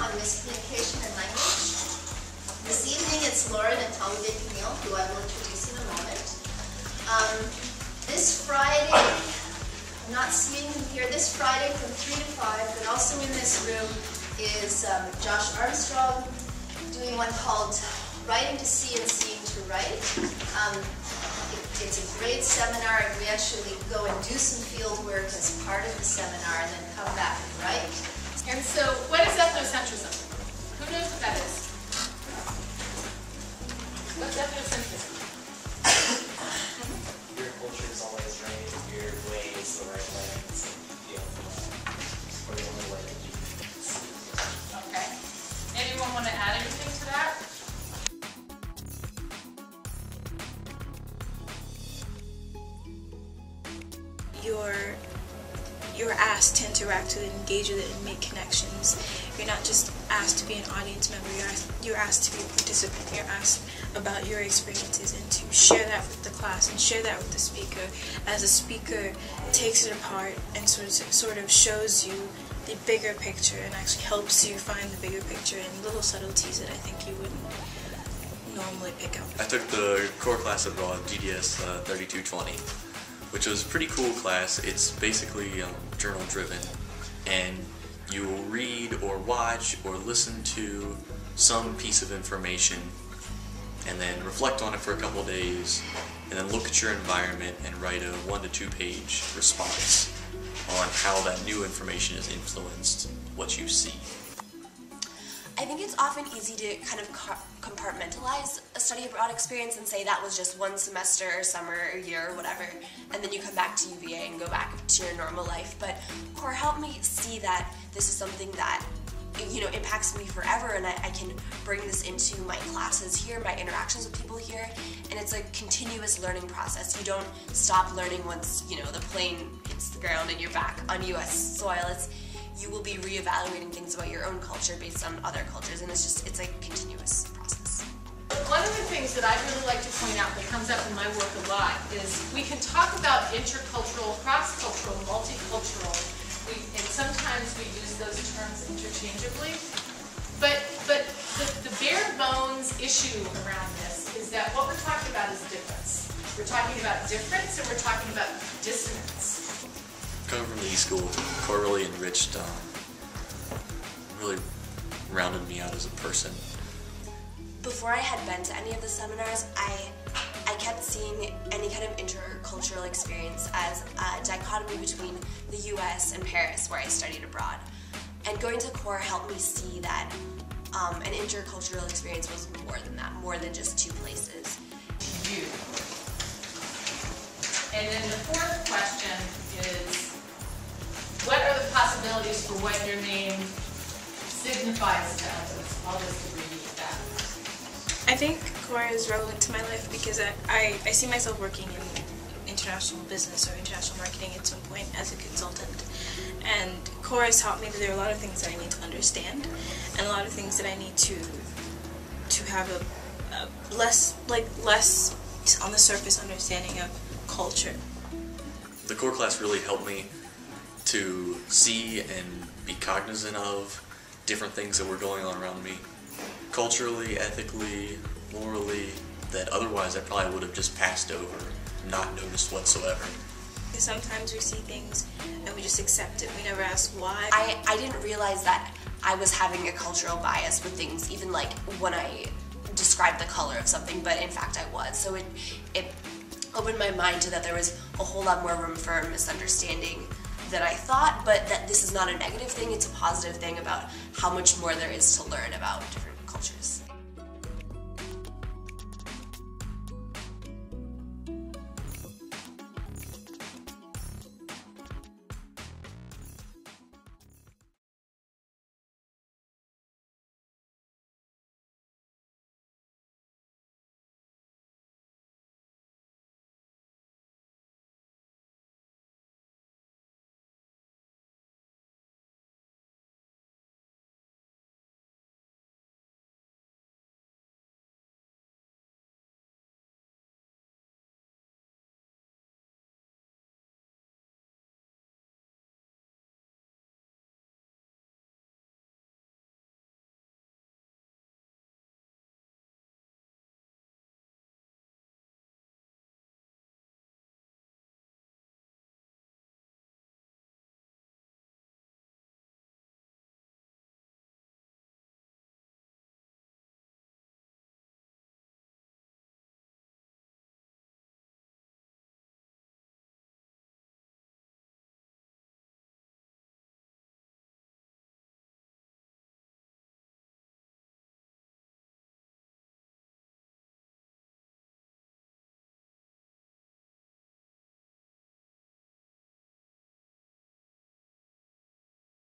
on miscommunication and language. This evening it's Lauren and Talibé Camille, who I will introduce in a moment. This Friday, I'm not seeing him here, this Friday from 3 to 5, but also in this room is Josh Armstrong doing one called Writing to See and Seeing to Write. It's a great seminar, and we actually go and do some field work as part of the seminar and then come back and write. And so, what is ethnocentrism? Who knows what that is? What's ethnocentrism? Your culture is always right, your way is the right way, it's or the only way that you can see. Okay. Anyone want to add anything to that? You're asked to interact with it, engage with it, and make connections. You're not just asked to be an audience member, you're asked to be a participant. You're asked about your experiences and to share that with the class and share that with the speaker, as the speaker takes it apart and sort of shows you the bigger picture and actually helps you find the bigger picture and little subtleties that I think you wouldn't normally pick up. I took the core class abroad, GDS 3220. Which was a pretty cool class. It's basically journal driven, and you will read or watch or listen to some piece of information and then reflect on it for a couple days and then look at your environment and write a 1 to 2 page response on how that new information has influenced what you see. I think it's often easy to kind of compartmentalize a study abroad experience and say that was just one semester or summer or year or whatever, and then you come back to UVA and go back to your normal life. But CORE helped me see that this is something that impacts me forever, and I can bring this into my classes here, my interactions with people here, and it's a continuous learning process. You don't stop learning once the plane hits the ground and you're back on U.S. soil. You will be reevaluating things about your own culture based on other cultures, and it's a continuous process. One of the things that I really like to point out that comes up in my work a lot is we can talk about intercultural, cross-cultural, multicultural, and sometimes we use those terms interchangeably, but the bare bones issue around this is that what we're talking about is difference. We're talking about difference and we're talking about dissonance. Coming from the East School, CORE really enriched, really rounded me out as a person. Before I had been to any of the seminars, I kept seeing any kind of intercultural experience as a dichotomy between the US and Paris, where I studied abroad. And going to CORE helped me see that an intercultural experience was more than that, more than just 2 places. You. And then the fourth question is, what are the possibilities for what your name signifies to others? I'll just abbreviate that. I think CORE is relevant to my life because I see myself working in international business or international marketing at some point as a consultant. And CORE has taught me that there are a lot of things that I need to understand and a lot of things that I need to have a less on the surface understanding of culture. The core class really helped me to see and be cognizant of different things that were going on around me, culturally, ethically, morally, that otherwise I probably would have just passed over, not noticed whatsoever. Sometimes we see things and we just accept it. We never ask why. I didn't realize that I was having a cultural bias with things, even like when I described the color of something, but in fact I was. So it opened my mind to that there was a whole lot more room for misunderstanding than I thought, but that this is not a negative thing, it's a positive thing about how much more there is to learn about different cultures.